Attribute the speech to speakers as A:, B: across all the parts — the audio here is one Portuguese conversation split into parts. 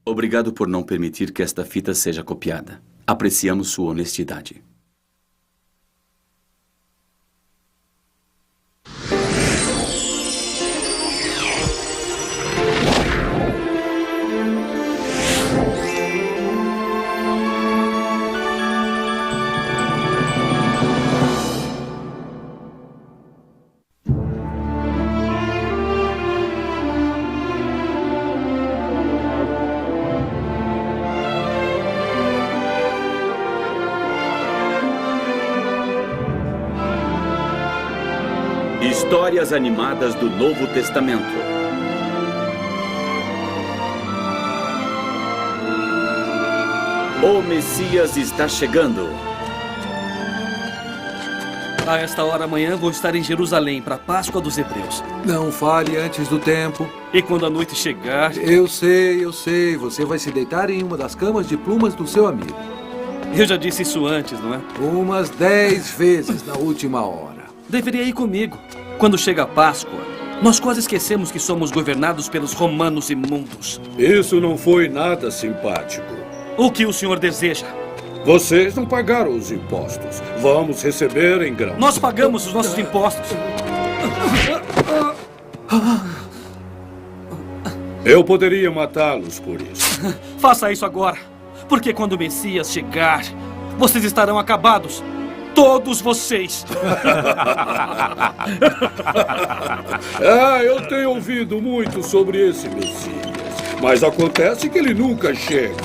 A: Obrigado por não permitir que esta fita seja copiada. Apreciamos sua honestidade. Histórias animadas do Novo Testamento. O Messias está chegando.
B: A esta hora amanhã vou estar em Jerusalém para a Páscoa dos Hebreus.
C: Não fale antes do tempo.
B: E quando a noite chegar...
C: Eu sei. Você vai se deitar em uma das camas de plumas do seu amigo.
B: Eu já disse isso antes, não é?
C: Umas 10 vezes na última hora.
B: Deveria ir comigo. Quando chega a Páscoa, nós quase esquecemos que somos governados pelos romanos imundos.
D: Isso não foi nada simpático.
B: O que o senhor deseja?
D: Vocês não pagaram os impostos. Vamos receber em grãos.
B: Nós pagamos os nossos impostos.
D: Eu poderia matá-los por isso.
B: Faça isso agora. Porque quando o Messias chegar, vocês estarão acabados. Todos vocês.
D: Eu tenho ouvido muito sobre esse Messias. Mas acontece que ele nunca chega.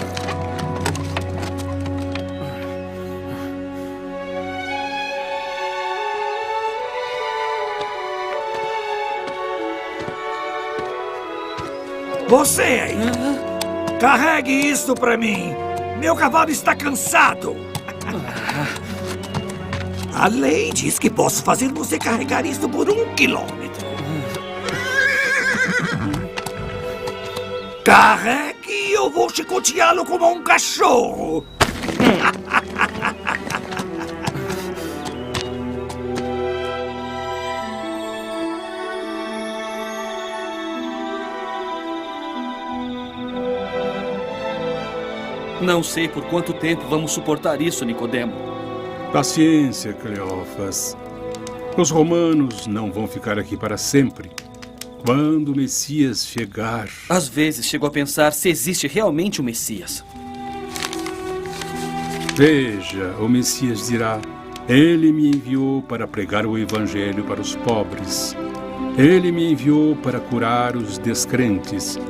E: Você aí, carregue isso pra mim. Meu cavalo está cansado. A lei diz que posso fazer você carregar isso por 1 quilômetro. Carregue e eu vou chicoteá-lo como um cachorro.
B: Não sei por quanto tempo vamos suportar isso, Nicodemo.
F: Paciência, Cleófas. Os romanos não vão ficar aqui para sempre. Quando o Messias chegar...
B: Às vezes chego a pensar se existe realmente um Messias.
F: Veja, o Messias dirá: Ele me enviou para pregar o Evangelho para os pobres. Ele me enviou para curar os descrentes,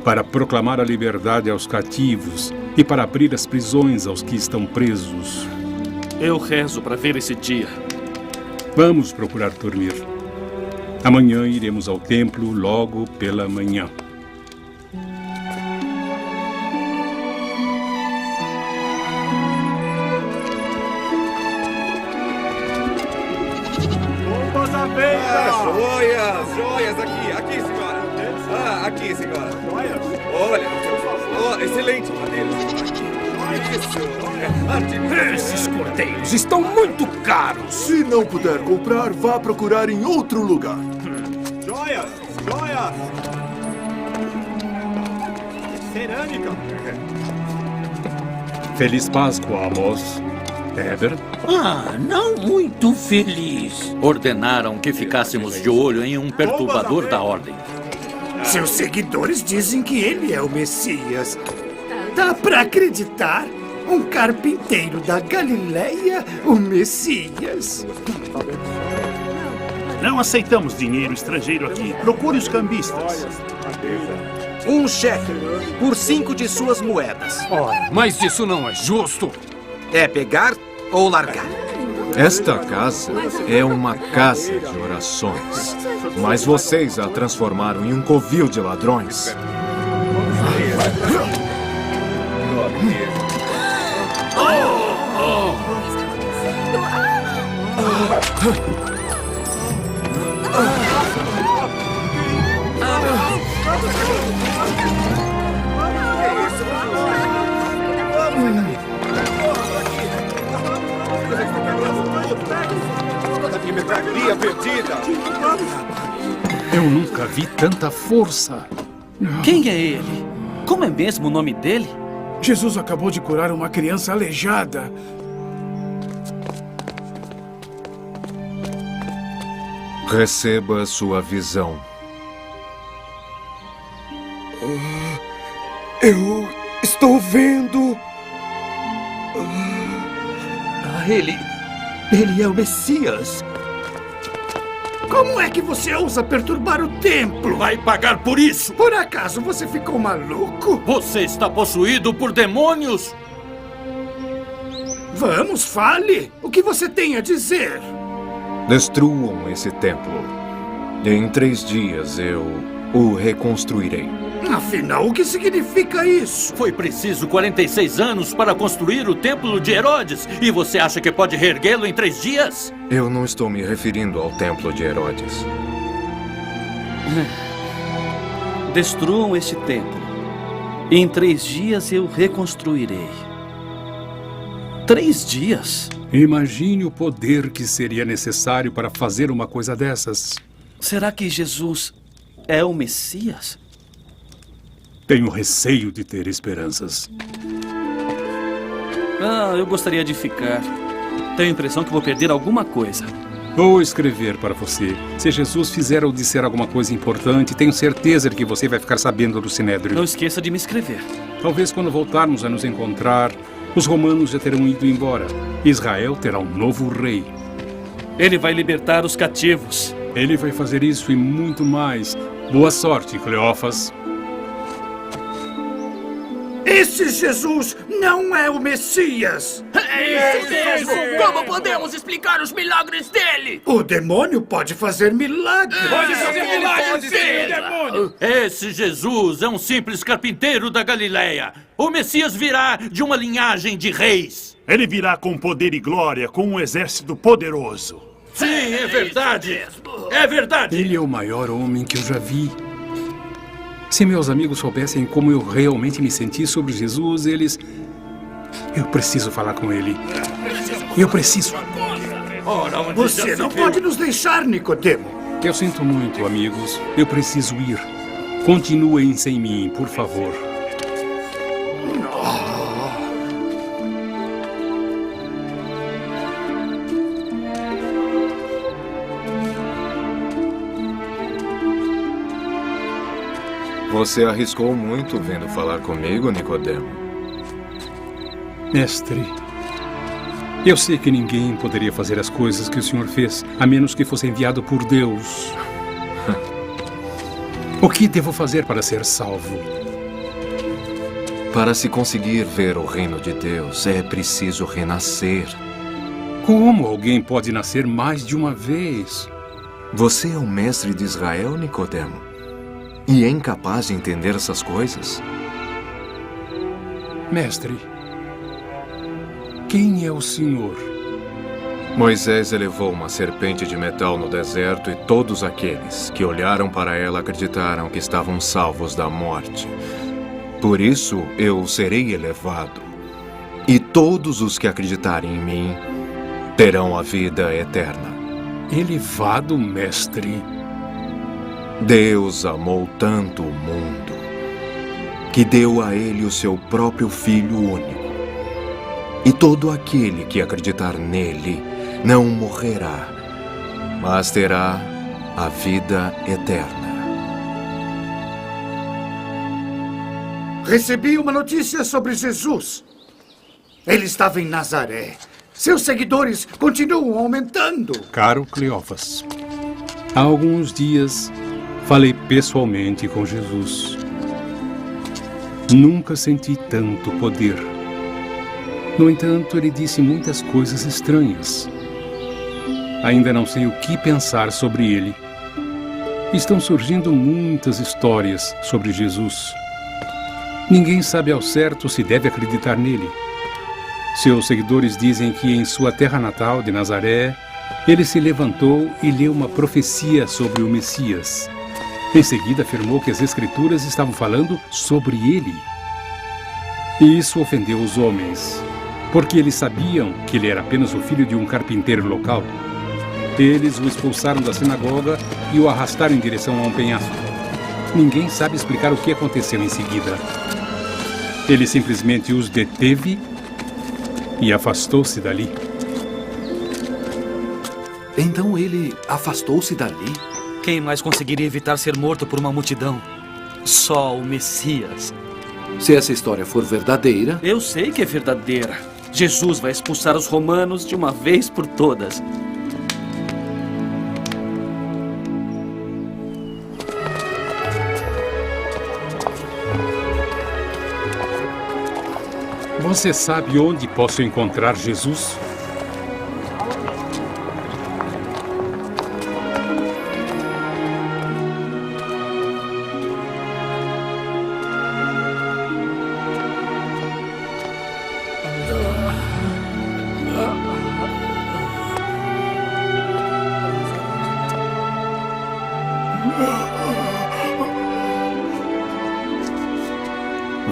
F: para proclamar a liberdade aos cativos e para abrir as prisões aos que estão presos.
B: Eu rezo para ver esse dia.
F: Vamos procurar dormir. Amanhã iremos ao templo logo pela manhã.
G: Bombas à venda!
H: Joias aqui, senhora. Aqui, senhora.
G: Joias?
H: Olha, excelente madeira.
E: Esses cordeiros estão muito caros.
G: Se não puder comprar, vá procurar em outro lugar. Joias! Cerâmica!
F: Feliz Páscoa, Amos. Heber?
E: Não muito feliz.
I: Ordenaram que ficássemos de olho em um perturbador da ordem.
E: Seus seguidores dizem que ele é o Messias. Dá pra acreditar? Um carpinteiro da Galileia, o Messias.
J: Não aceitamos dinheiro estrangeiro aqui. Procure os cambistas.
K: Um cheque por 5 de suas moedas.
L: Mas isso não é justo.
K: É pegar ou largar?
M: Esta casa é uma casa de orações, mas vocês a transformaram em um covil de ladrões.
F: Eu nunca vi tanta força.
B: Quem é ele? Como é mesmo o nome dele?
J: Jesus acabou de curar uma criança aleijada.
M: Receba sua visão.
G: Eu estou vendo.
E: Ele é o Messias. Como é que você ousa perturbar o templo?
I: Vai pagar por isso!
E: Por acaso você ficou maluco?
I: Você está possuído por demônios?
E: Vamos, fale! O que você tem a dizer?
M: Destruam esse templo. E em 3 dias eu o reconstruirei.
E: Afinal, o que significa isso?
I: Foi preciso 46 anos para construir o templo de Herodes. E você acha que pode reerguê-lo em 3 dias?
M: Eu não estou me referindo ao templo de Herodes.
B: Destruam este templo. E em 3 dias eu reconstruirei. 3 dias?
F: Imagine o poder que seria necessário para fazer uma coisa dessas.
B: Será que Jesus é o Messias?
F: Tenho receio de ter esperanças.
B: Eu gostaria de ficar. Tenho a impressão que vou perder alguma coisa.
F: Vou escrever para você. Se Jesus fizer ou disser alguma coisa importante, tenho certeza de que você vai ficar sabendo do Sinédrio.
B: Não esqueça de me escrever.
F: Talvez quando voltarmos a nos encontrar, os romanos já terão ido embora. Israel terá um novo rei.
B: Ele vai libertar os cativos.
F: Ele vai fazer isso e muito mais. Boa sorte, Cleófas.
E: Esse Jesus não é o Messias!
N: Como podemos explicar os milagres dele?
E: O demônio pode fazer milagres!
N: Pode fazer milagres, sim, demônio!
I: Esse Jesus é um simples carpinteiro da Galileia. O Messias virá de uma linhagem de reis.
J: Ele virá com poder e glória, com um exército poderoso.
I: Sim, é verdade! É verdade!
F: Ele é o maior homem que eu já vi. Se meus amigos soubessem como eu realmente me senti sobre Jesus, eles... Eu preciso falar com ele. Eu preciso.
E: Você não pode nos deixar, Nicodemo.
F: Eu sinto muito, amigos. Eu preciso ir. Continuem sem mim, por favor.
M: Você arriscou muito vindo falar comigo, Nicodemo.
F: Mestre, eu sei que ninguém poderia fazer as coisas que o senhor fez, a menos que fosse enviado por Deus. O que devo fazer para ser salvo?
M: Para se conseguir ver o reino de Deus, é preciso renascer.
F: Como alguém pode nascer mais de uma vez?
M: Você é o mestre de Israel, Nicodemo? E é incapaz de entender essas coisas?
F: Mestre, quem é o senhor?
M: Moisés elevou uma serpente de metal no deserto e todos aqueles que olharam para ela acreditaram que estavam salvos da morte. Por isso eu serei elevado. E todos os que acreditarem em mim terão a vida eterna.
F: Elevado, mestre?
M: Deus amou tanto o mundo que deu a ele o seu próprio Filho único. E todo aquele que acreditar nele não morrerá, mas terá a vida eterna.
E: Recebi uma notícia sobre Jesus. Ele estava em Nazaré. Seus seguidores continuam aumentando.
F: Caro Cleófas, há alguns dias falei pessoalmente com Jesus. Nunca senti tanto poder. No entanto, ele disse muitas coisas estranhas. Ainda não sei o que pensar sobre ele. Estão surgindo muitas histórias sobre Jesus. Ninguém sabe ao certo se deve acreditar nele. Seus seguidores dizem que em sua terra natal de Nazaré, ele se levantou e leu uma profecia sobre o Messias. Em seguida, afirmou que as Escrituras estavam falando sobre ele. E isso ofendeu os homens, porque eles sabiam que ele era apenas o filho de um carpinteiro local. Eles o expulsaram da sinagoga e o arrastaram em direção a um penhasco. Ninguém sabe explicar o que aconteceu em seguida. Ele simplesmente os deteve e afastou-se dali.
C: Então ele afastou-se dali?
B: Quem mais conseguiria evitar ser morto por uma multidão? Só o Messias.
C: Se essa história for verdadeira...
B: Eu sei que é verdadeira. Jesus vai expulsar os romanos de uma vez por todas.
F: Você sabe onde posso encontrar Jesus?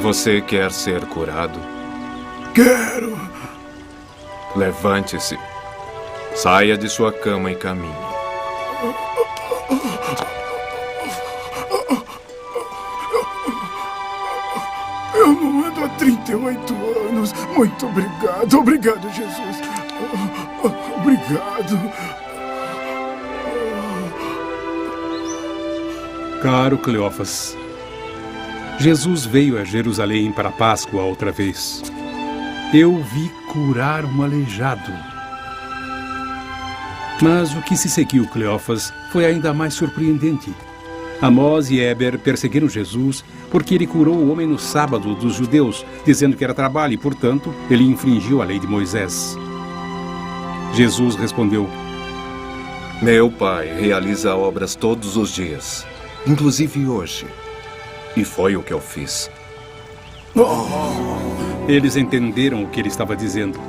M: Você quer ser curado?
G: Quero.
M: Levante-se. Saia de sua cama e caminhe.
G: Eu não ando há 38 anos. Muito obrigado. Obrigado, Jesus. Obrigado.
F: Caro Cleófas, Jesus veio a Jerusalém para a Páscoa outra vez. Eu vi curar um aleijado. Mas o que se seguiu, Cleófas, foi ainda mais surpreendente. Amós e Éber perseguiram Jesus porque ele curou o homem no sábado dos judeus, dizendo que era trabalho e, portanto, ele infringiu a lei de Moisés. Jesus respondeu:
M: Meu Pai realiza obras todos os dias, inclusive hoje. E foi o que eu fiz.
F: Eles entenderam o que ele estava dizendo,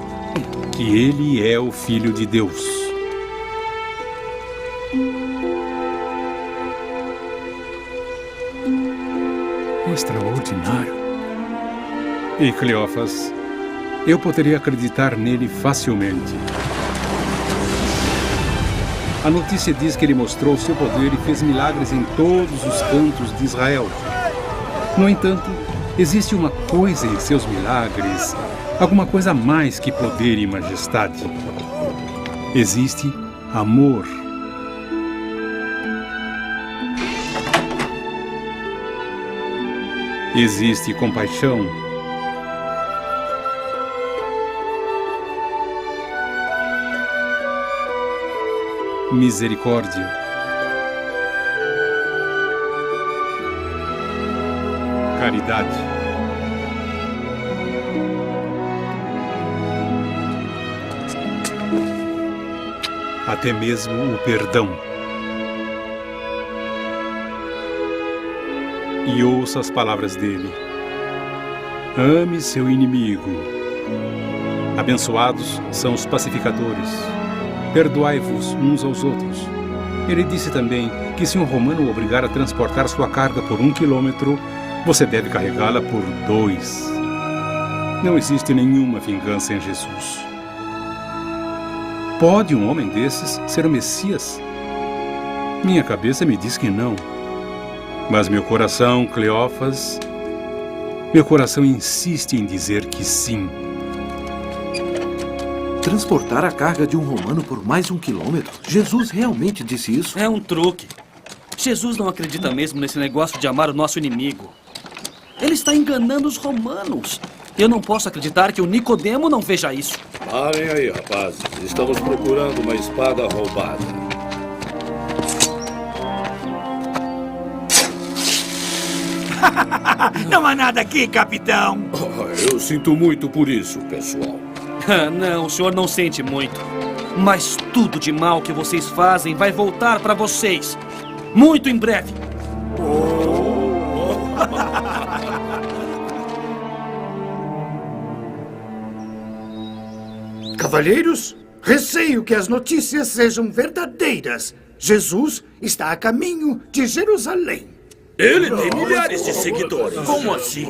F: que ele é o Filho de Deus. Extraordinário. E Cleófas, eu poderia acreditar nele facilmente. A notícia diz que ele mostrou seu poder e fez milagres em todos os cantos de Israel. No entanto, existe uma coisa em seus milagres, alguma coisa a mais que poder e majestade. Existe amor. Existe compaixão. Misericórdia. Caridade. Até mesmo o perdão. E ouça as palavras dele. Ame seu inimigo. Abençoados são os pacificadores. Perdoai-vos uns aos outros. Ele disse também que se um romano o obrigar a transportar sua carga por 1 quilômetro, você deve carregá-la por 2. Não existe nenhuma vingança em Jesus. Pode um homem desses ser o Messias? Minha cabeça me diz que não. Mas meu coração, Cleófas, meu coração insiste em dizer que sim.
C: Transportar a carga de um romano por mais 1 quilômetro? Jesus realmente disse isso?
B: É um truque. Jesus não acredita mesmo nesse negócio de amar o nosso inimigo. Ele está enganando os romanos. Eu não posso acreditar que o Nicodemo não veja isso.
D: Parem aí, rapazes. Estamos procurando uma espada roubada.
E: Não há nada aqui, capitão.
D: Eu sinto muito por isso, pessoal.
B: Não, o senhor não sente muito. Mas tudo de mal que vocês fazem vai voltar para vocês. Muito em breve.
E: Cavalheiros, receio que as notícias sejam verdadeiras. Jesus está a caminho de Jerusalém.
N: Ele tem milhares de seguidores.
J: Como assim?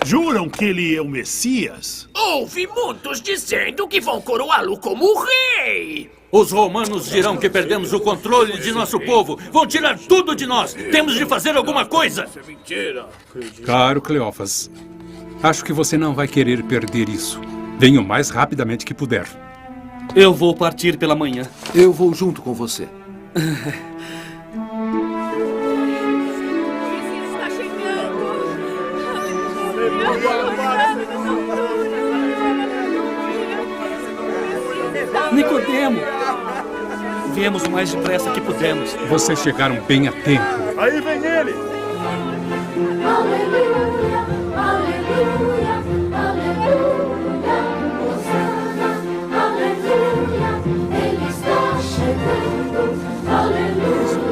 J: Juram que ele é o Messias?
N: Ouvi muitos dizendo que vão coroá-lo como rei.
I: Os romanos dirão que perdemos o controle de nosso povo. Vão tirar tudo de nós. Temos de fazer alguma coisa.
F: Caro Cleófas, acho que você não vai querer perder isso. Venha o mais rapidamente que puder.
B: Eu vou partir pela manhã.
C: Eu vou junto com você.
B: Nicodemo! Viemos o mais depressa que pudemos.
F: Vocês chegaram bem a tempo.
J: Aí vem ele!
O: Aleluia, aleluia, aleluia, Hosana, aleluia, ele está chegando, aleluia,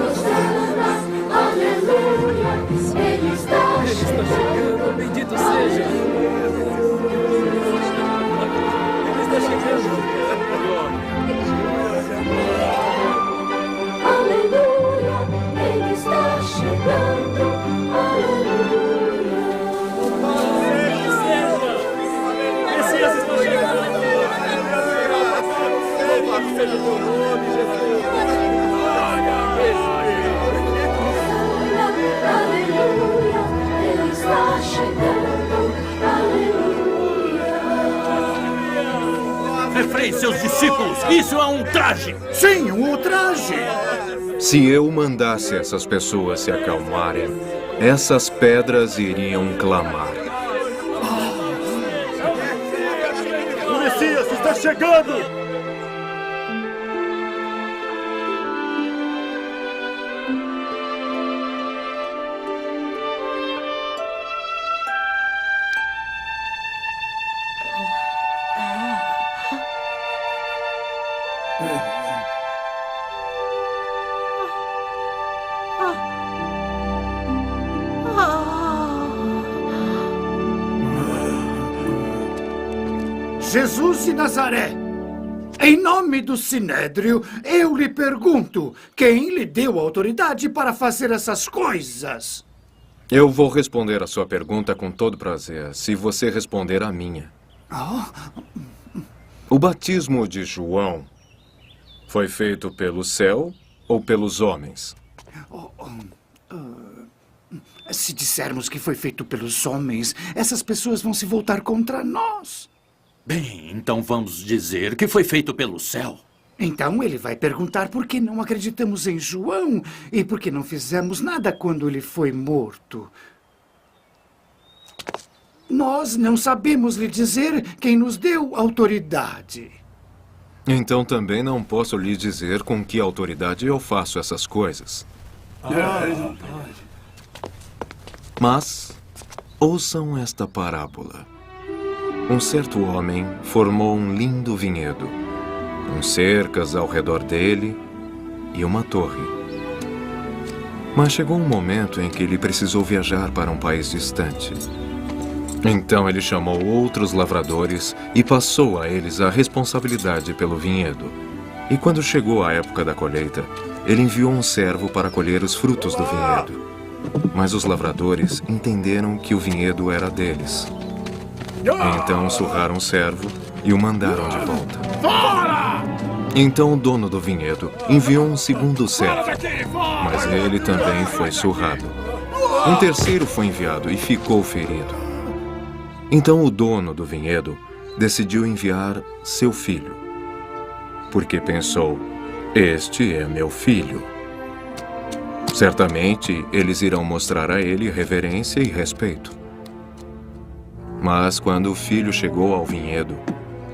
O: Hosana, aleluia, ele está chegando, bendito seja. Ele está chegando. Aleluia, ele está chegando, aleluia. Messias está chegando. Louvado seja o teu nome, Jesus. Aleluia, ele está chegando, aleluia.
I: Refreiem seus discípulos. Isso é um traje.
E: Sim, um ultraje.
M: Se eu mandasse essas pessoas se acalmarem, essas pedras iriam clamar.
J: O Messias está chegando!
E: Jesus de Nazaré, em nome do Sinédrio, eu lhe pergunto, quem lhe deu autoridade para fazer essas coisas?
M: Eu vou responder a sua pergunta com todo prazer, se você responder a minha. O batismo de João foi feito pelo céu ou pelos homens?
E: Se dissermos que foi feito pelos homens, essas pessoas vão se voltar contra nós.
I: Bem, então vamos dizer que foi feito pelo céu.
E: Então ele vai perguntar por que não acreditamos em João e por que não fizemos nada quando ele foi morto. Nós não sabemos lhe dizer quem nos deu autoridade.
M: Então também não posso lhe dizer com que autoridade eu faço essas coisas. Mas ouçam esta parábola. Um certo homem formou um lindo vinhedo, com cercas ao redor dele e uma torre. Mas chegou um momento em que ele precisou viajar para um país distante. Então ele chamou outros lavradores e passou a eles a responsabilidade pelo vinhedo. E quando chegou a época da colheita, ele enviou um servo para colher os frutos do vinhedo. Mas os lavradores entenderam que o vinhedo era deles. Então surraram o servo e o mandaram de volta. Então o dono do vinhedo enviou um segundo servo, mas ele também foi surrado. Um terceiro foi enviado e ficou ferido. Então o dono do vinhedo decidiu enviar seu filho, porque pensou, este é meu filho. Certamente eles irão mostrar a ele reverência e respeito. Mas quando o filho chegou ao vinhedo,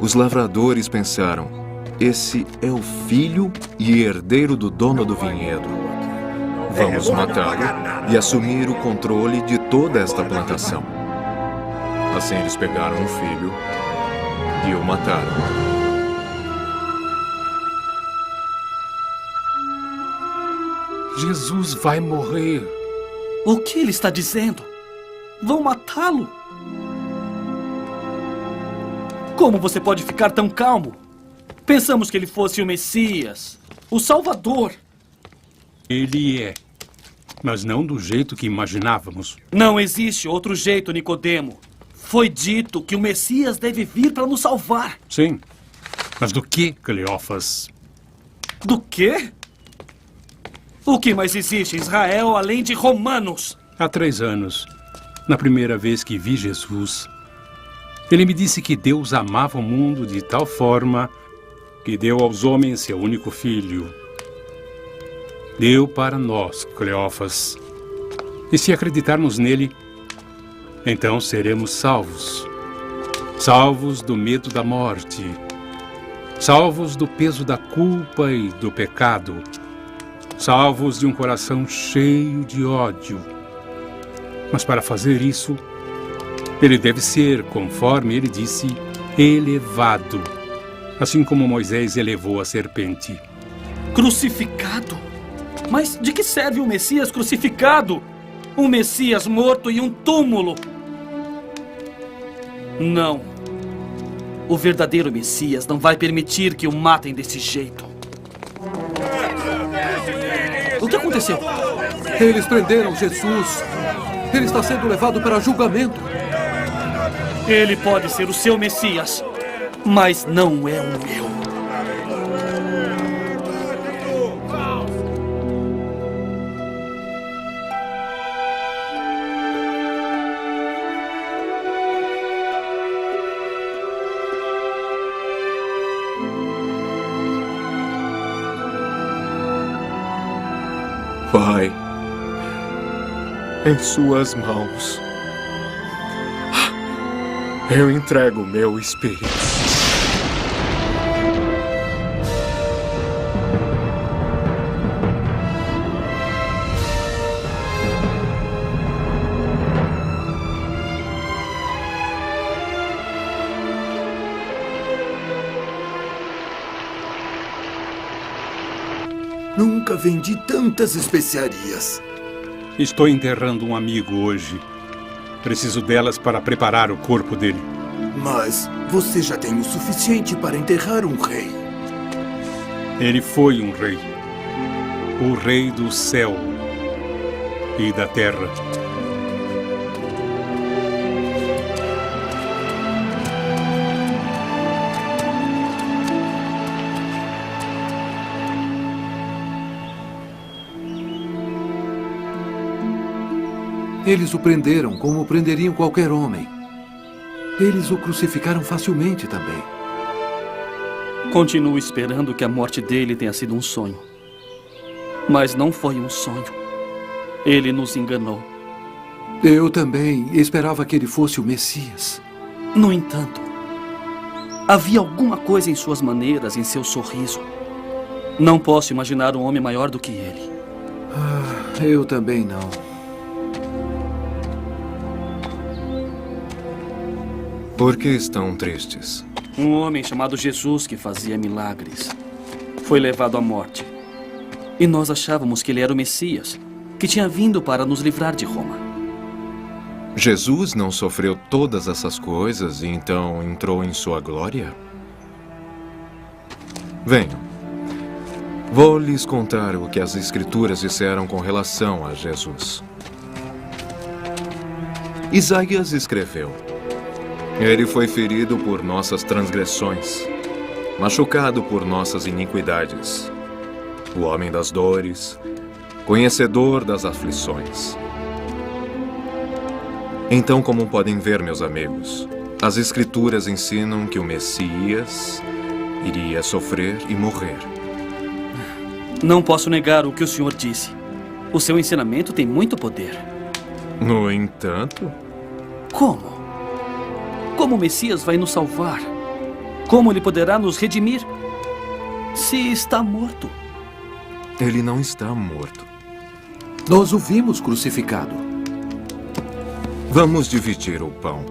M: os lavradores pensaram, esse é o filho e herdeiro do dono do vinhedo. Vamos matá-lo e assumir o controle de toda esta plantação. Assim eles pegaram o filho e o mataram.
L: Jesus vai morrer.
B: O que ele está dizendo? Vão matá-lo? Como você pode ficar tão calmo? Pensamos que ele fosse o Messias, o Salvador.
F: Ele é, mas não do jeito que imaginávamos.
B: Não existe outro jeito, Nicodemo. Foi dito que o Messias deve vir para nos salvar.
F: Sim, Mas do que, Cleófas?
B: Do quê? O que mais existe em Israel além de romanos?
F: Há 3 anos, na primeira vez que vi Jesus, ele me disse que Deus amava o mundo de tal forma que deu aos homens seu único filho. Deu para nós, Cleófas. E se acreditarmos nele, então seremos salvos. Salvos do medo da morte. Salvos do peso da culpa e do pecado. Salvos de um coração cheio de ódio. Mas para fazer isso, ele deve ser, conforme ele disse, elevado. Assim como Moisés elevou a serpente.
B: Crucificado? Mas de que serve um Messias crucificado? Um Messias morto em um túmulo? Não. O verdadeiro Messias não vai permitir que o matem desse jeito. O que aconteceu?
C: Eles prenderam Jesus. Ele está sendo levado para julgamento.
B: Ele pode ser o seu Messias, mas não é o meu.
M: Pai, em suas mãos, eu entrego meu espírito.
E: Nunca vendi tantas especiarias.
F: Estou enterrando um amigo hoje. Preciso delas para preparar o corpo dele.
E: Mas você já tem o suficiente para enterrar um rei.
F: Ele foi um rei. O rei do céu e da terra.
C: Eles o prenderam como prenderiam qualquer homem. Eles o crucificaram facilmente também.
B: Continuo esperando que a morte dele tenha sido um sonho. Mas não foi um sonho. Ele nos enganou.
C: Eu também esperava que ele fosse o Messias.
B: No entanto, havia alguma coisa em suas maneiras, em seu sorriso. Não posso imaginar um homem maior do que ele.
C: Eu também não.
M: Por que estão tristes?
B: Um homem chamado Jesus que fazia milagres foi levado à morte. E nós achávamos que ele era o Messias, que tinha vindo para nos livrar de Roma.
M: Jesus não sofreu todas essas coisas e então entrou em sua glória? Venham. Vou lhes contar o que as Escrituras disseram com relação a Jesus. Isaías escreveu: Ele foi ferido por nossas transgressões, machucado por nossas iniquidades. O homem das dores, conhecedor das aflições. Então, como podem ver, meus amigos, as Escrituras ensinam que o Messias iria sofrer e morrer.
B: Não posso negar o que o senhor disse. O seu ensinamento tem muito poder.
M: No entanto...
B: Como? Como o Messias vai nos salvar? Como ele poderá nos redimir? Se está morto.
M: Ele não está morto.
C: Nós o vimos crucificado.
M: Vamos dividir o pão.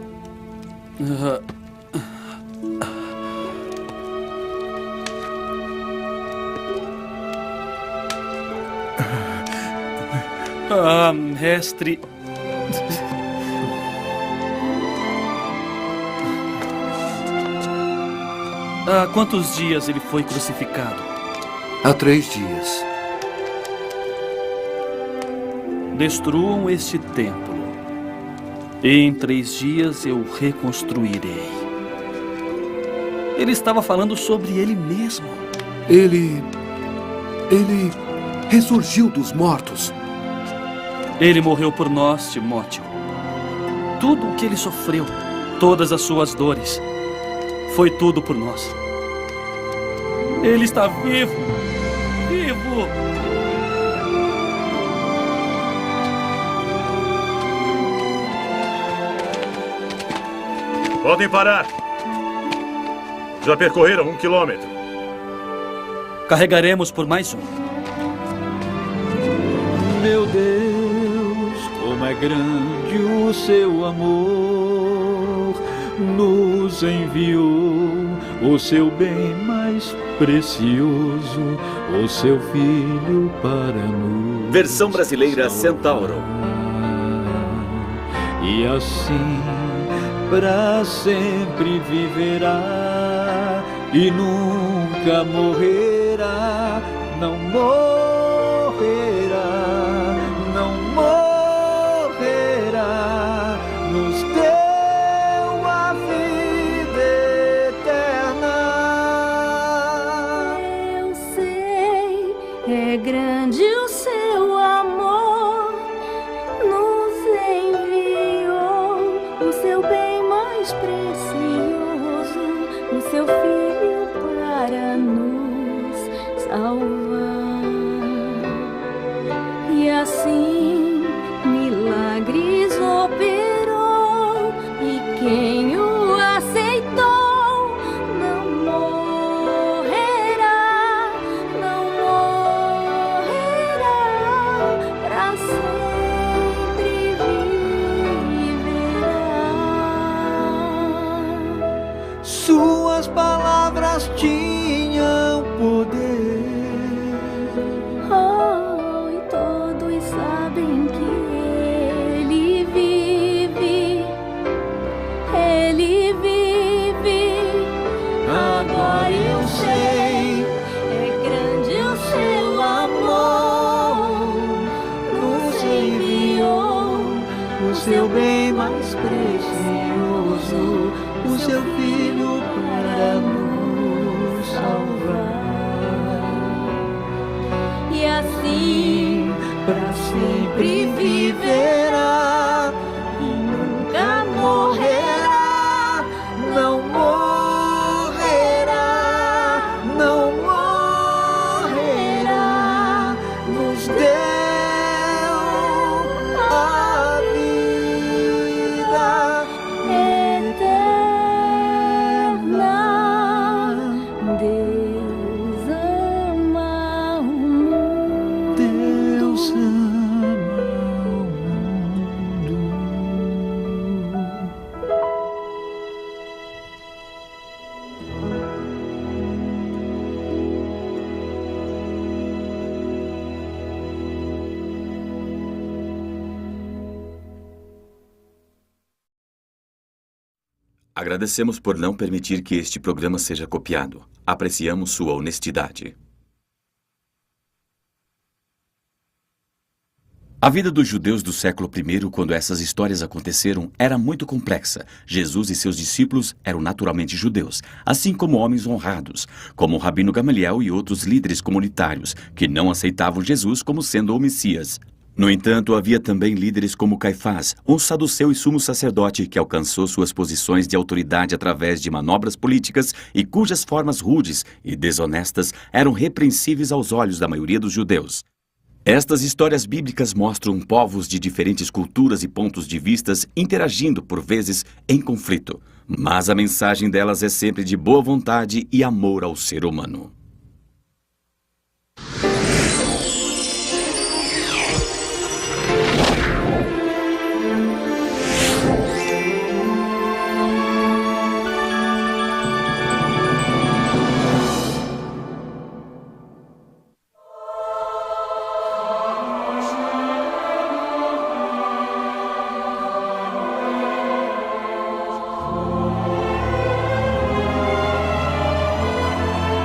B: Mestre... Há quantos dias ele foi crucificado?
C: Há 3 dias.
B: Destruam este templo, e em 3 dias eu o reconstruirei. Ele estava falando sobre ele mesmo.
C: Ele ressurgiu dos mortos.
B: Ele morreu por nós, Timóteo. Tudo o que ele sofreu, todas as suas dores, foi tudo por nós. Ele está vivo! Vivo!
J: Podem parar. Já percorreram 1 quilômetro.
B: Carregaremos por mais um.
P: Meu Deus, como é grande o seu amor, nos enviou o seu bem mais precioso, o seu Filho para nos
A: Versão brasileira Centauro.
P: E assim para sempre viverá e nunca morrerá, não morrerá, não morrerá, nos deu a vida eterna.
O: Eu sei, é grande o seu amor, nos enviou o seu bem mais precioso, o seu Filho para nos salvar. E assim milagres operou, e quem o aceitou não morrerá, não morrerá, para sempre viverá.
P: Suas palavras tinham poder.
O: Oh, e todos sabem que ele vive, ele vive. Agora eu sei, é grande o seu amor, nos enviou
P: O seu bem mais precioso, o seu Filho para nos salvar.
O: e assim
P: Para sempre viverá
O: e nunca morrerá,
P: não morrerá, não morrerá, nos deu a vida
O: eterna. Deus ama o mundo.
P: Deus ama o mundo.
A: Agradecemos por não permitir que este programa seja copiado. Apreciamos sua honestidade. A vida dos judeus do século I, quando essas histórias aconteceram, era muito complexa. Jesus e seus discípulos eram naturalmente judeus, assim como homens honrados, como o Rabino Gamaliel e outros líderes comunitários, que não aceitavam Jesus como sendo o Messias. No entanto, havia também líderes como Caifás, um saduceu e sumo sacerdote que alcançou suas posições de autoridade através de manobras políticas e cujas formas rudes e desonestas eram repreensíveis aos olhos da maioria dos judeus. Estas histórias bíblicas mostram povos de diferentes culturas e pontos de vistas interagindo, por vezes, em conflito. Mas a mensagem delas é sempre de boa vontade e amor ao ser humano.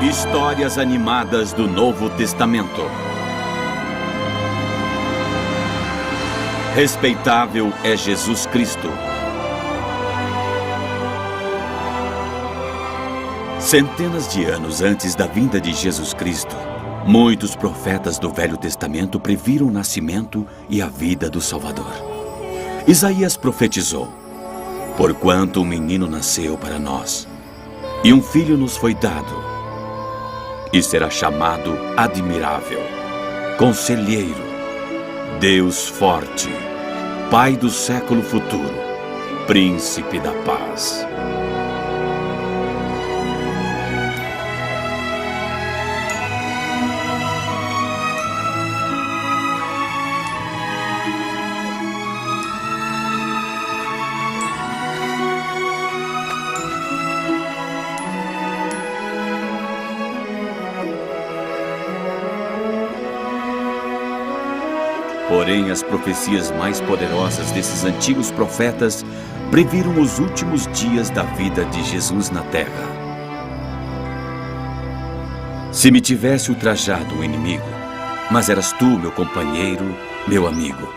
A: Histórias animadas do Novo Testamento. Respeitável é Jesus Cristo. Centenas de anos antes da vinda de Jesus Cristo, muitos profetas do Velho Testamento previram o nascimento e a vida do Salvador. Isaías profetizou: porquanto um menino nasceu para nós, e um filho nos foi dado, e será chamado Admirável, Conselheiro, Deus Forte, Pai do século futuro, Príncipe da Paz. Porém, as profecias mais poderosas desses antigos profetas previram os últimos dias da vida de Jesus na terra. Se me tivesse ultrajado o inimigo, mas eras tu, meu companheiro, meu amigo.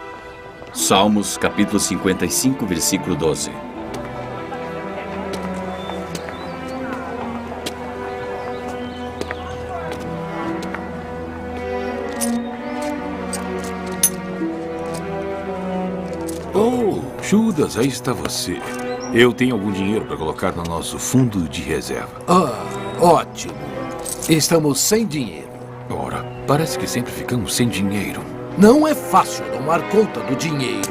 A: Salmos, capítulo 55, versículo 12.
Q: Judas, aí está você. Eu tenho algum dinheiro para colocar no nosso fundo de reserva.
C: Ótimo. Estamos sem dinheiro.
Q: Ora, parece que sempre ficamos sem dinheiro.
C: Não é fácil tomar conta do dinheiro.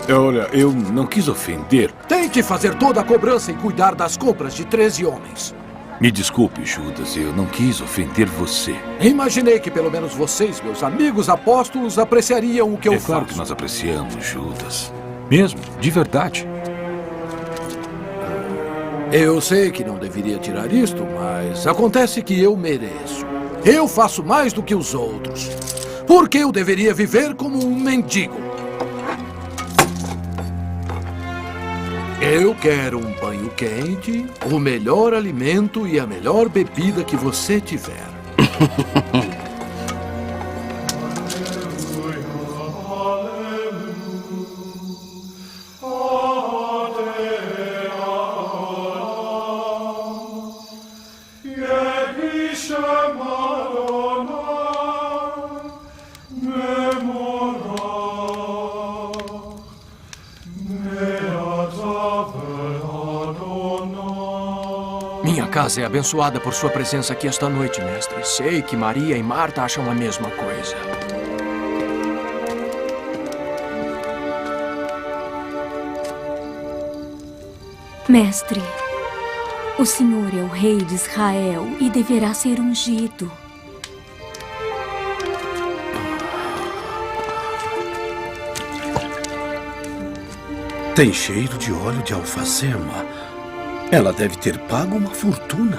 Q: Olha, eu não quis ofender.
C: Tente fazer toda a cobrança e cuidar das compras de 13 homens.
Q: Me desculpe, Judas, eu não quis ofender você.
C: Imaginei que pelo menos vocês, meus amigos apóstolos, apreciariam o que eu faço.
Q: É claro que nós apreciamos, Judas. Mesmo, de verdade.
C: Eu sei que não deveria tirar isto, mas acontece que eu mereço. Eu faço mais do que os outros. Por que eu deveria viver como um mendigo? Eu quero um banho quente, o melhor alimento e a melhor bebida que você tiver.
R: Minha casa é abençoada por sua presença aqui esta noite, mestre. Sei que Maria e Marta acham a mesma coisa.
O: Mestre, o Senhor é o rei de Israel e deverá ser ungido.
S: Tem cheiro de óleo de alfazema. Ela deve ter pago uma fortuna.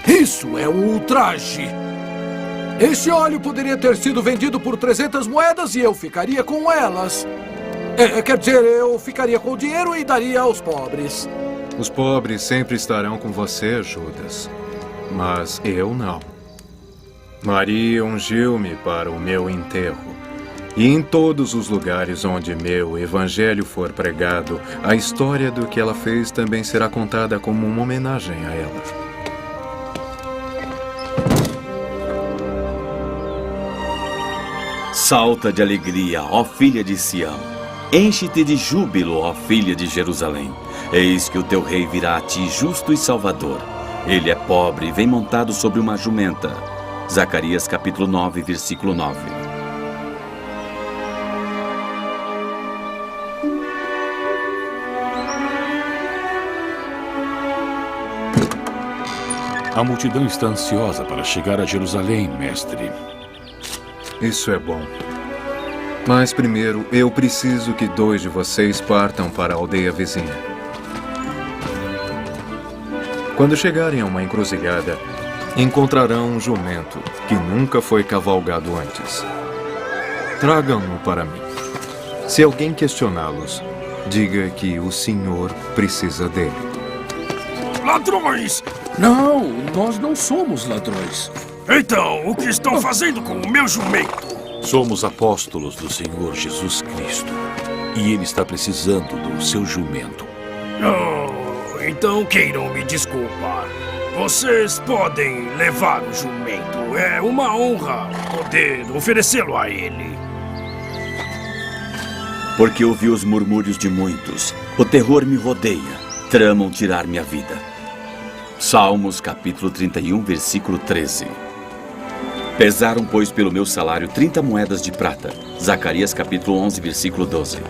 C: Isso é um ultraje! Esse óleo poderia ter sido vendido por 300 moedas e eu ficaria com elas. Quer dizer, eu ficaria com o dinheiro e daria aos pobres.
M: Os pobres sempre estarão com você, Judas. Mas eu não. Maria ungiu-me para o meu enterro. E em todos os lugares onde meu evangelho for pregado, a história do que ela fez também será contada como uma homenagem a ela.
A: Salta de alegria, ó filha de Sião. Enche-te de júbilo, ó filha de Jerusalém. Eis que o teu rei virá a ti justo e salvador. Ele é pobre e vem montado sobre uma jumenta. Zacarias capítulo 9, versículo 9.
Q: A multidão está ansiosa para chegar a Jerusalém, mestre.
M: Isso é bom. Mas primeiro, eu preciso que 2 de vocês partam para a aldeia vizinha. Quando chegarem a uma encruzilhada, encontrarão um jumento que nunca foi cavalgado antes. Tragam-no para mim. Se alguém questioná-los, diga que o Senhor precisa dele.
J: Ladrões!
S: Não, nós não somos ladrões.
J: Então, o que estão fazendo com o meu jumento?
Q: Somos apóstolos do Senhor Jesus Cristo. E ele está precisando do seu jumento.
E: Oh, então queiram me desculpar. Vocês podem levar o jumento. É uma honra poder oferecê-lo a ele.
A: Porque ouvi os murmúrios de muitos. O terror me rodeia. Tramam tirar minha vida. Salmos capítulo 31, versículo 13. Pesaram, pois, pelo meu salário 30 moedas de prata. Zacarias capítulo 11, versículo 12.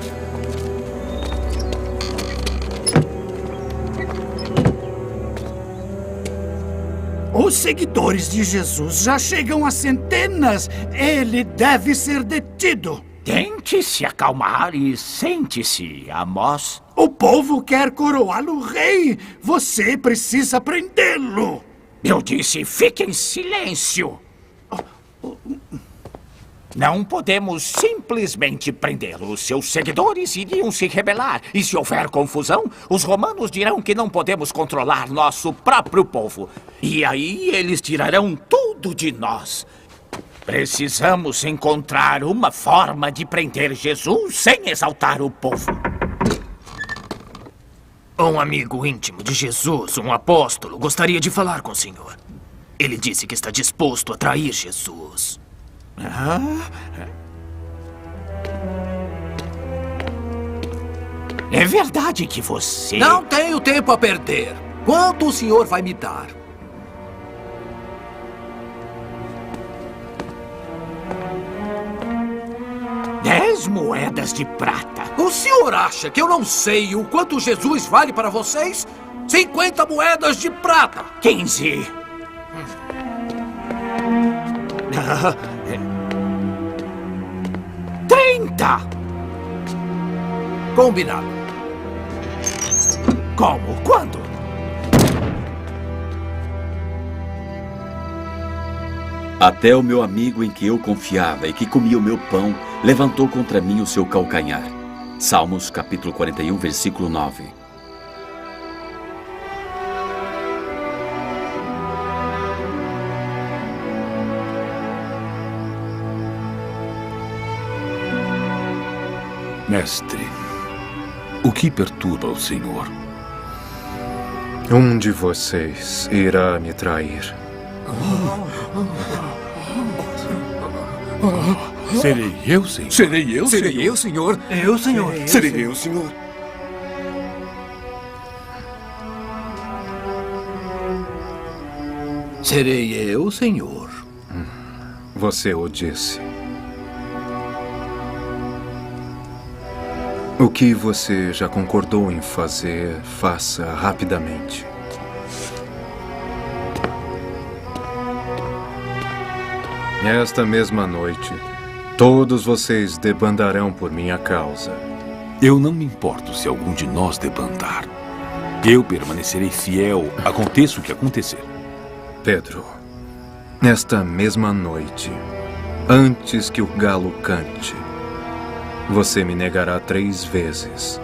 E: Os seguidores de Jesus já chegam a centenas. Ele deve ser detido.
T: Tente se acalmar e sente-se, Amós.
E: O povo quer coroá-lo rei. Você precisa prendê-lo.
T: Eu disse, fique em silêncio. Não podemos simplesmente prendê-lo. Seus seguidores iriam se rebelar. E se houver confusão, os romanos dirão que não podemos controlar nosso próprio povo. E aí eles tirarão tudo de nós. Precisamos encontrar uma forma de prender Jesus sem exaltar o povo.
U: Um amigo íntimo de Jesus, um apóstolo, gostaria de falar com o senhor. Ele disse que está disposto a trair Jesus.
T: É verdade que você...
C: Não tenho tempo a perder. Quanto o senhor vai me dar?
T: Dez moedas de prata.
C: O senhor acha que eu não sei o quanto Jesus vale para vocês? 50 moedas de prata.
T: 15. 30.
C: Combinado.
T: Como? Quando?
A: Até o meu amigo em que eu confiava e que comia o meu pão levantou contra mim o seu calcanhar. Salmos capítulo 41, versículo 9.
Q: Mestre, o que perturba o Senhor?
M: Um de vocês irá me trair.
Q: Serei eu, Senhor?
H: Serei eu,
L: Serei
H: Senhor?
L: eu, Senhor?
H: Eu, Senhor. Serei eu, Senhor.
C: Serei eu, senhor.
M: Você o disse. O que você já concordou em fazer, faça rapidamente. Esta mesma noite, todos vocês debandarão por minha causa.
Q: Eu não me importo se algum de nós debandar. Eu permanecerei fiel, aconteça o que acontecer.
M: Pedro, nesta mesma noite, antes que o galo cante, você me negará 3 vezes.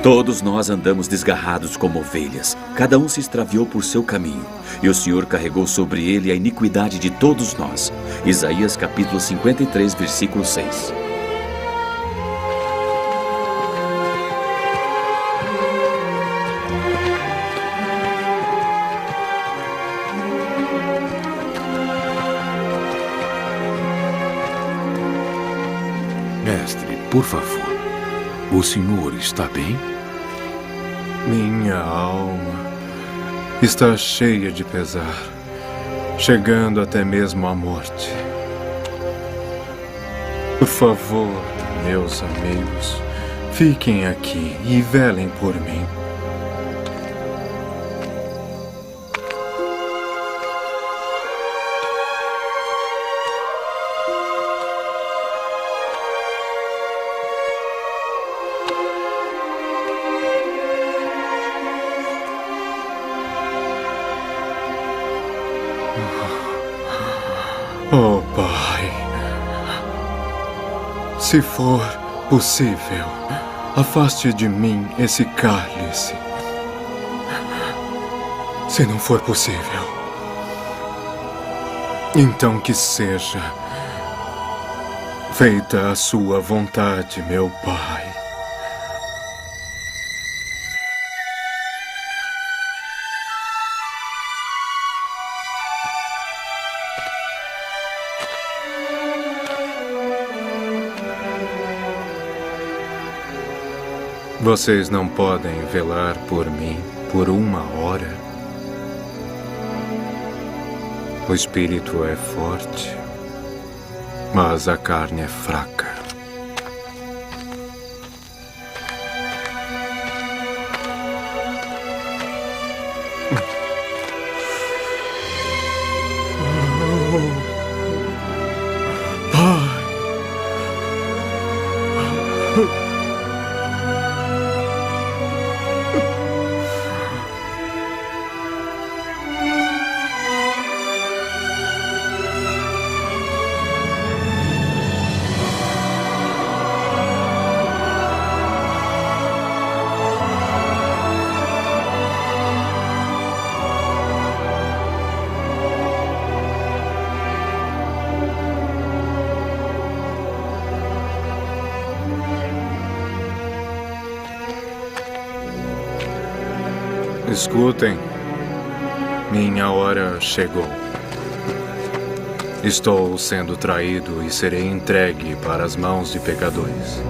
A: Todos nós andamos desgarrados como ovelhas. Cada um se extraviou por seu caminho. E o Senhor carregou sobre ele a iniquidade de todos nós. Isaías capítulo 53, versículo 6.
Q: Mestre, por favor, o senhor está bem?
M: Minha alma está cheia de pesar, chegando até mesmo à morte. Por favor, meus amigos, fiquem aqui e velem por mim. Oh, Pai, se for possível, afaste de mim esse cálice. Se não for possível, então que seja Feita a sua vontade, meu Pai. Vocês não podem velar por mim por 1 hora? O espírito é forte, mas a carne é fraca. Escutem, minha hora chegou. Estou sendo traído e serei entregue para as mãos de pecadores.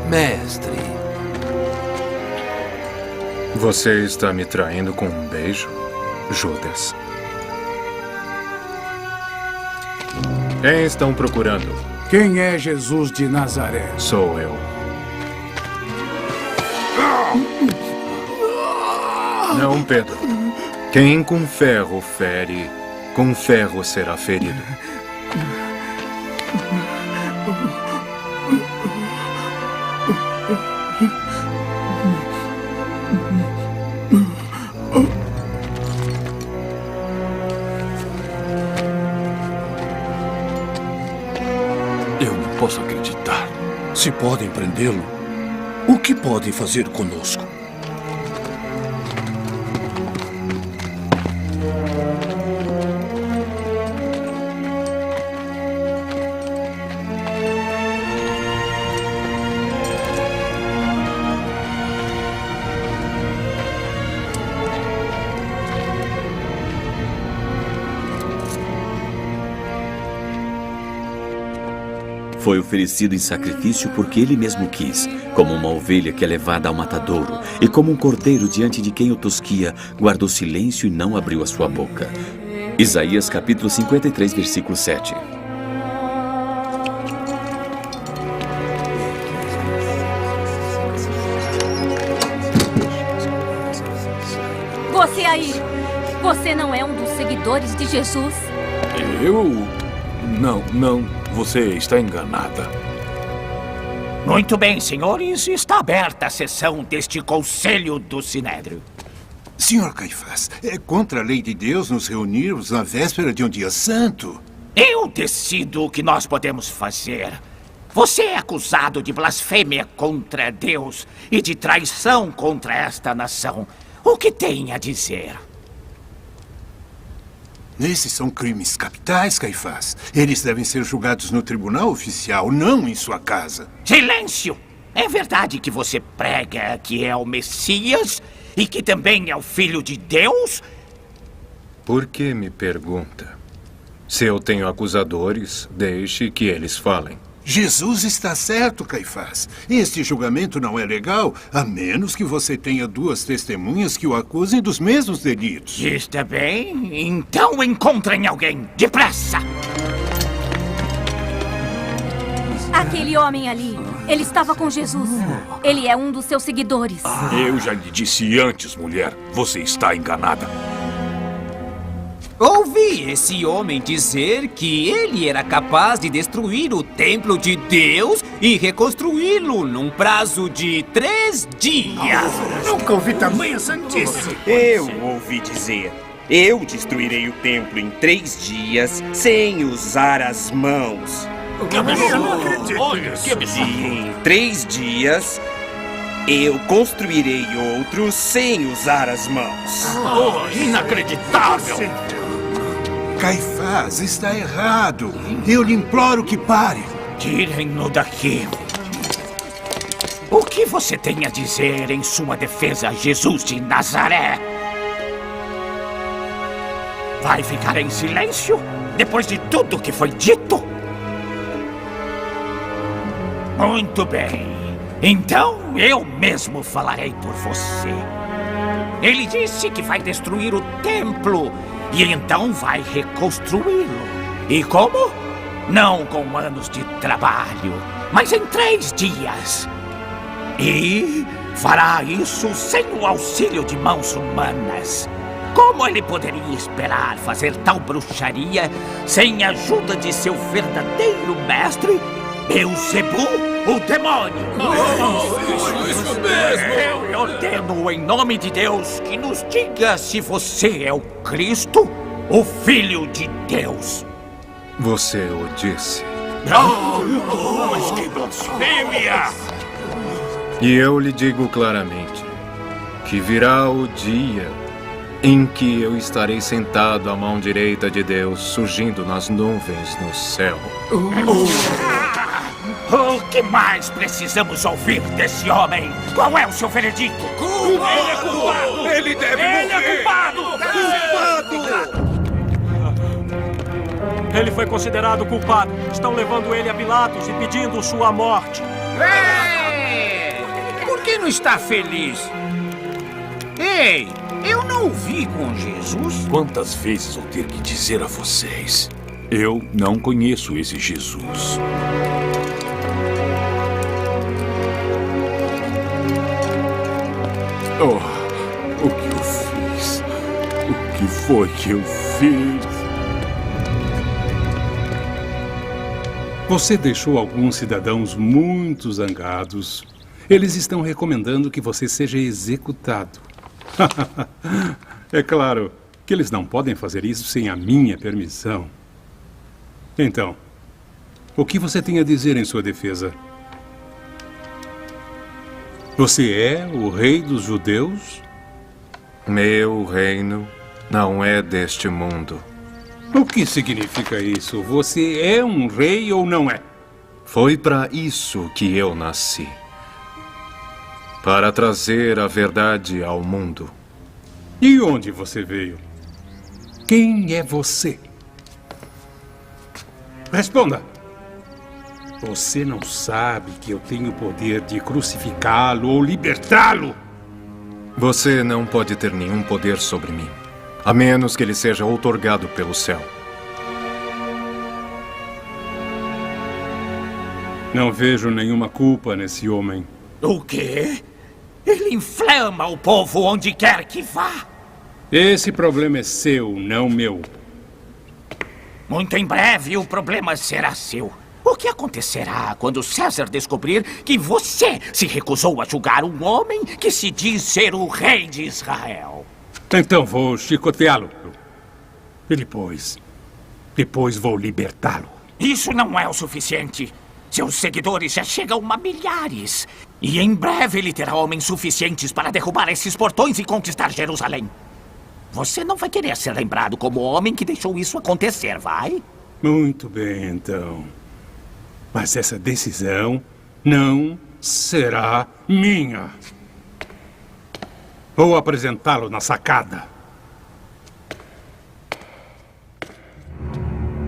L: Mestre.
M: Você está me traindo com um beijo, Judas? Quem estão procurando?
G: Quem é Jesus de Nazaré?
M: Sou eu. Não, Pedro. Quem com ferro fere, com ferro será ferido.
L: Eu não posso acreditar.
S: Se podem prendê-lo, o que podem fazer conosco?
A: Foi oferecido em sacrifício porque ele mesmo quis, como uma ovelha que é levada ao matadouro, e como um cordeiro diante de quem o tosquia, guardou silêncio e não abriu a sua boca. Isaías capítulo 53, versículo 7.
O: Você aí! Você não é um dos seguidores de Jesus?
Q: Eu? Não. Você está enganada.
T: Muito bem, senhores. Está aberta a sessão deste Conselho do Sinédrio.
H: Senhor Caifás, é contra a lei de Deus nos reunirmos na véspera de um dia santo.
T: Eu decido o que nós podemos fazer. Você é acusado de blasfêmia contra Deus e de traição contra esta nação. O que tem a dizer?
H: Esses são crimes capitais, Caifás. Eles devem ser julgados no tribunal oficial, não em sua casa.
T: Silêncio! É verdade que você prega que é o Messias e que também é o Filho de Deus?
M: Por que me pergunta? Se eu tenho acusadores, deixe que eles falem.
H: Jesus está certo, Caifás. Este julgamento não é legal, a menos que você tenha 2 testemunhas que o acusem dos mesmos delitos.
T: Está bem. Então encontrem alguém. Depressa!
O: Aquele homem ali, ele estava com Jesus. Ele é um dos seus seguidores.
Q: Eu já lhe disse antes, mulher. Você está enganada.
K: Ouvi esse homem dizer que ele era capaz de destruir o templo de Deus e reconstruí-lo num prazo de 3 dias.
E: Nunca ouvi tamanha sandice.
V: Eu ouvi dizer
D: Eu destruirei o templo em 3 dias sem usar as mãos.
I: Que absurdo! Olha, que absurdo!
D: E em 3 dias, eu construirei outro sem usar as mãos.
I: Oh, inacreditável!
H: Caifás, está errado. Eu lhe imploro que pare.
T: Tirem-no daqui. O que você tem a dizer em sua defesa, Jesus de Nazaré? Vai ficar em silêncio depois de tudo que foi dito? Muito bem. Então eu mesmo falarei por você. Ele disse que vai destruir o templo e então vai reconstruí-lo. E como? Não com anos de trabalho, mas em 3 dias. E fará isso sem o auxílio de mãos humanas. Como ele poderia esperar fazer tal bruxaria sem a ajuda de seu verdadeiro mestre, Beelzebu, o demônio?
I: Isso mesmo!
T: Eu lhe ordeno em nome de Deus que nos diga se você é o Cristo, o Filho de Deus.
M: Você o disse.
I: Mas que blasfêmia!
M: E eu lhe digo claramente que virá o dia em que eu estarei sentado à mão direita de Deus, surgindo nas nuvens no céu.
T: O que mais precisamos ouvir desse homem? Qual é o seu veredito?
I: Ele é culpado!
D: Ele deve morrer!
T: Ele é culpado!
B: Ele foi considerado culpado. Estão levando ele a Pilatos e pedindo sua morte.
T: Por que não está feliz? Ei, eu não o vi com Jesus.
Q: Quantas vezes vou ter que dizer a vocês? Eu não conheço esse Jesus. Oh, o que eu fiz? O que foi que eu fiz?
F: Você deixou alguns cidadãos muito zangados. Eles estão recomendando que você seja executado. É claro que eles não podem fazer isso sem a minha permissão. Então, o que você tem a dizer em sua defesa? Você é o rei dos judeus?
M: Meu reino não é deste mundo.
F: O que significa isso? Você é um rei ou não é?
M: Foi para isso que eu nasci. Para trazer a verdade ao mundo.
F: E onde você veio? Quem é você? Responda. Você não sabe que eu tenho o poder de crucificá-lo ou libertá-lo?
M: Você não pode ter nenhum poder sobre mim, a menos que ele seja outorgado pelo céu.
F: Não vejo nenhuma culpa nesse homem.
T: O quê? Ele inflama o povo onde quer que vá.
F: Esse problema é seu, não meu.
T: Muito em breve o problema será seu. O que acontecerá quando César descobrir que você se recusou a julgar um homem que se diz ser o rei de Israel?
F: Então vou chicoteá-lo. E depois vou libertá-lo.
T: Isso não é o suficiente. Seus seguidores já chegam a milhares. E em breve ele terá homens suficientes para derrubar esses portões e conquistar Jerusalém. Você não vai querer ser lembrado como o homem que deixou isso acontecer, vai?
F: Muito bem, então. Mas essa decisão não será minha. Vou apresentá-lo na sacada.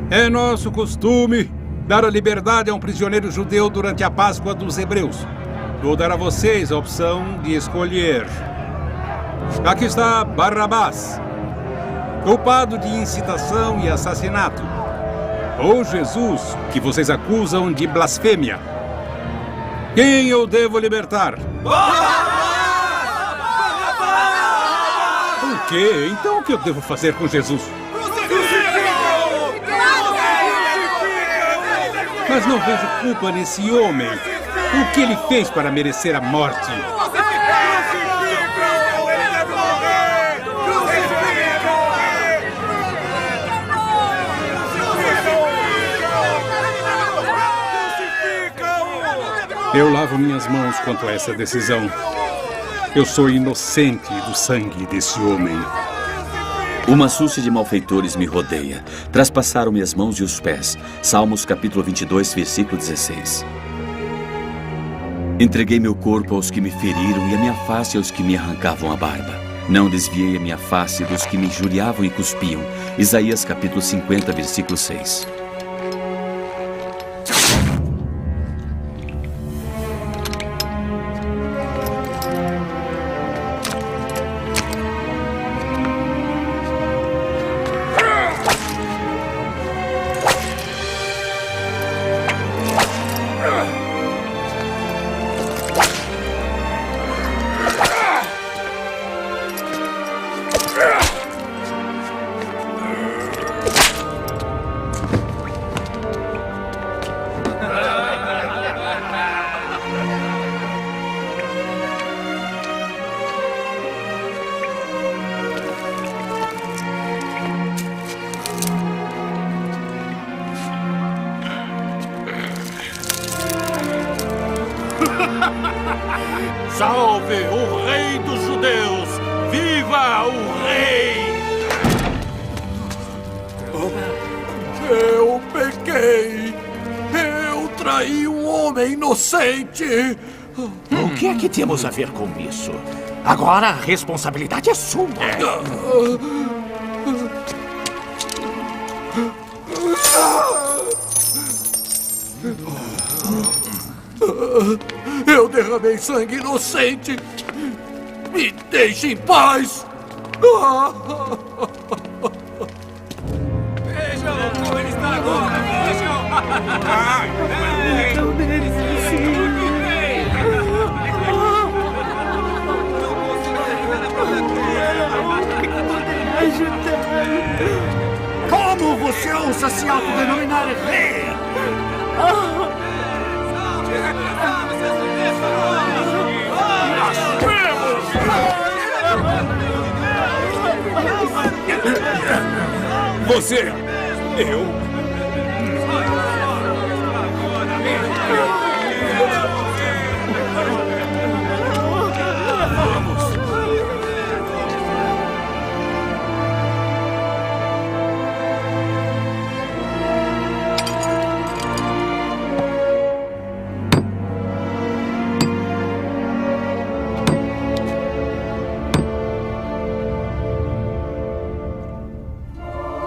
F: É nosso costume dar a liberdade a um prisioneiro judeu durante a Páscoa dos Hebreus. Vou dar a vocês a opção de escolher. Aqui está Barrabás, culpado de incitação e assassinato. Ou Jesus, que vocês acusam de blasfêmia. Quem eu devo libertar? O quê? Então o que eu devo fazer com Jesus? Mas não vejo culpa nesse homem. O que ele fez para merecer a morte? Eu lavo minhas mãos quanto a essa decisão. Eu sou inocente do sangue desse homem.
A: Uma súcia de malfeitores me rodeia. Traspassaram-me as mãos e os pés. Salmos capítulo 22, versículo 16. Entreguei meu corpo aos que me feriram e a minha face aos que me arrancavam a barba. Não desviei a minha face dos que me injuriavam e cuspiam. Isaías capítulo 50, versículo 6.
I: Salve o rei dos judeus! Viva o rei!
C: Eu pequei! Eu traí um homem inocente!
T: O que é que temos a ver com isso? Agora a responsabilidade é sua.
C: Eu derramei sangue inocente! Me deixe em paz!
P: Vejam como ele está agora!
E: Como você ousa se autodenominar rei?
J: Você! Eu?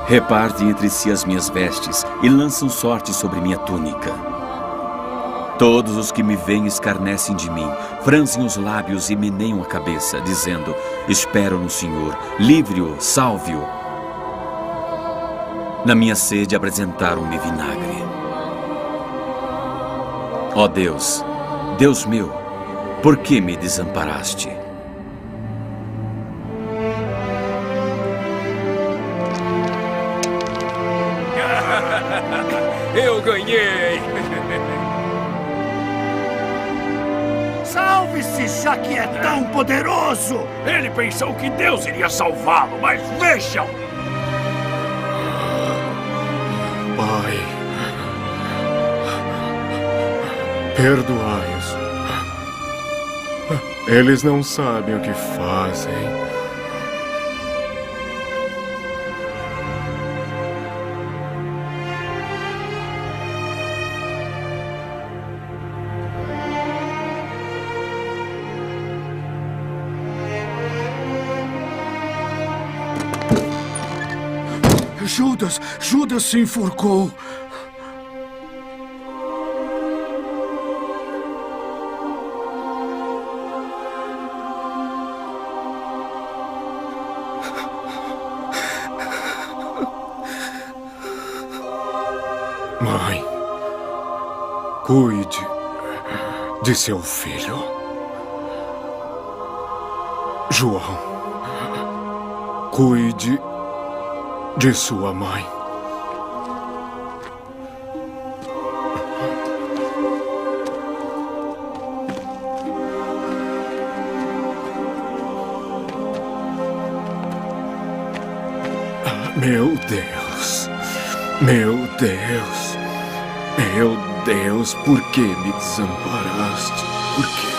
A: Repartem entre si as minhas vestes e lançam sorte sobre minha túnica. Todos os que me veem escarnecem de mim, franzem os lábios e meneiam a cabeça, dizendo: espero no Senhor, livre-o, salve-o. Na minha sede apresentaram-me vinagre. Ó Deus, Deus meu, por que me desamparaste?
J: Eu ganhei!
E: Salve-se, já que é tão poderoso!
J: Ele pensou que Deus iria salvá-lo, mas vejam!
M: Pai, perdoai-os. Eles não sabem o que fazem.
G: Judas se enforcou.
M: Mãe, cuide de seu filho. João, cuide de sua mãe. Meu Deus, meu Deus, meu
F: Deus, por que me desamparaste? Por quê?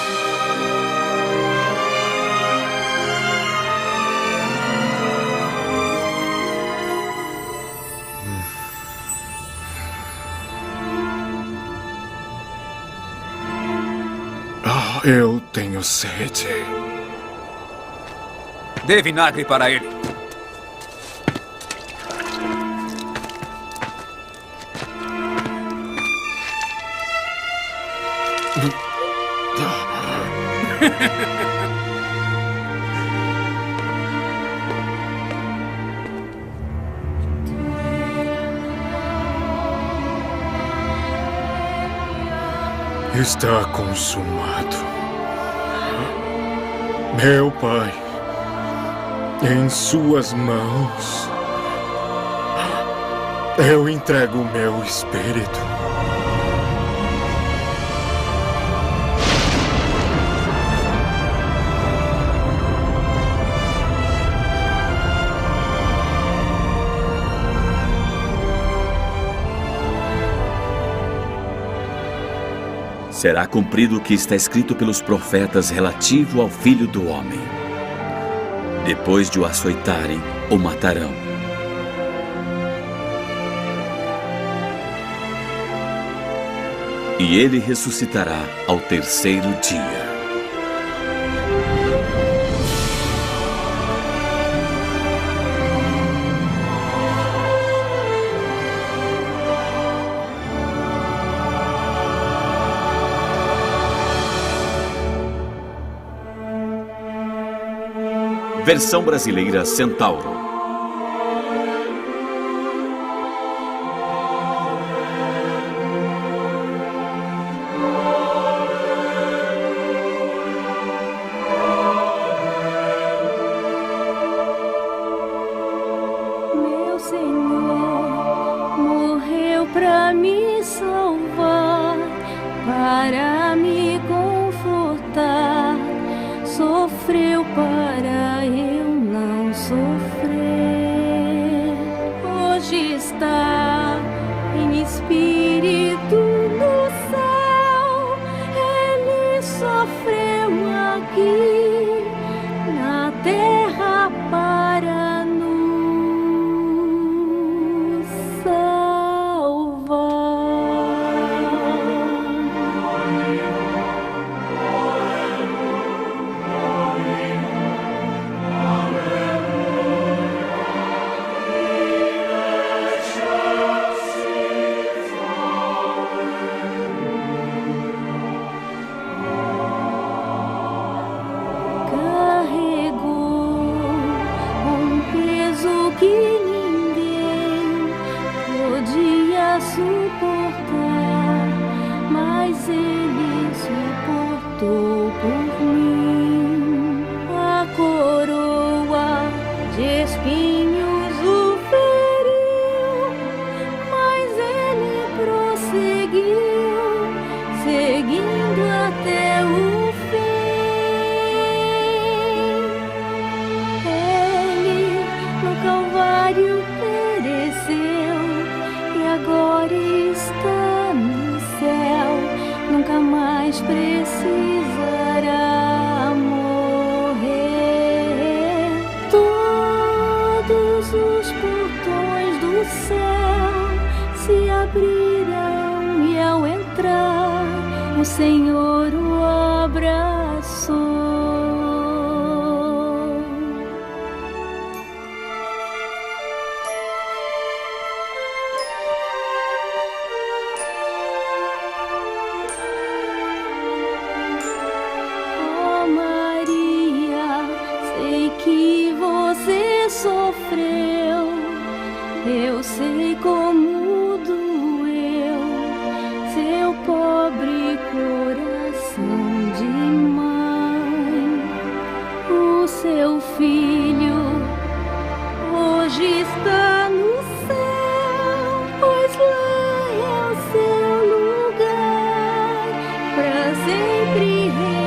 F: Eu tenho sede.
K: Dê vinagre para ele.
F: Está consumado. Meu Pai, em suas mãos, eu entrego o meu espírito.
A: Será cumprido o que está escrito pelos profetas relativo ao Filho do Homem. Depois de o açoitarem, o matarão. E ele ressuscitará ao terceiro dia. Versão brasileira Centauro.
O: Meu Senhor morreu para me salvar, para me confortar, sofreu para eu não sofrer. Hoje está em espírito no céu, ele sofreu aqui na terra para nos salvar. Que ninguém podia suportar, mas ele suportou por mim. A coroa de espinhos o feriu, mas ele prosseguiu, seguindo até o fim. Calvário pereceu e agora está no céu, nunca mais precisará morrer. Todos os portões do céu se abrirão e ao entrar o Senhor o abraçou. Que você sofreu, eu sei como doeu seu pobre coração de mãe. O seu filho hoje está no céu, pois lá é o seu lugar, pra sempre reinará.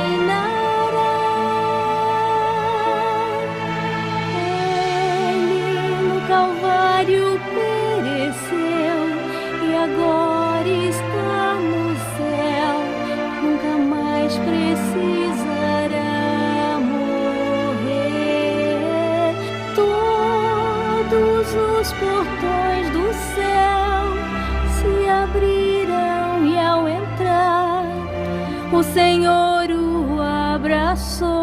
O: Calvário pereceu e agora está no o Senhor o abraçou.